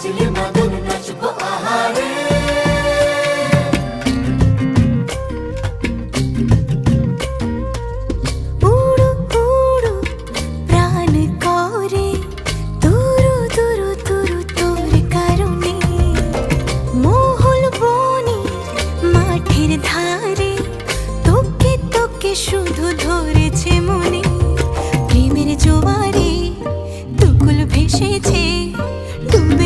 বাজলে মাদল নাচবো আহারে। উড়ু উড়ু প্রাণ করে তুরু তুরু তুরু তোর কারণে, মহল বনে মাঠের ধারে তোকে তোকে শুধু ধরেছে মনে। প্রেমের জোয়ারে দুকুল ভেসেছে ডুবে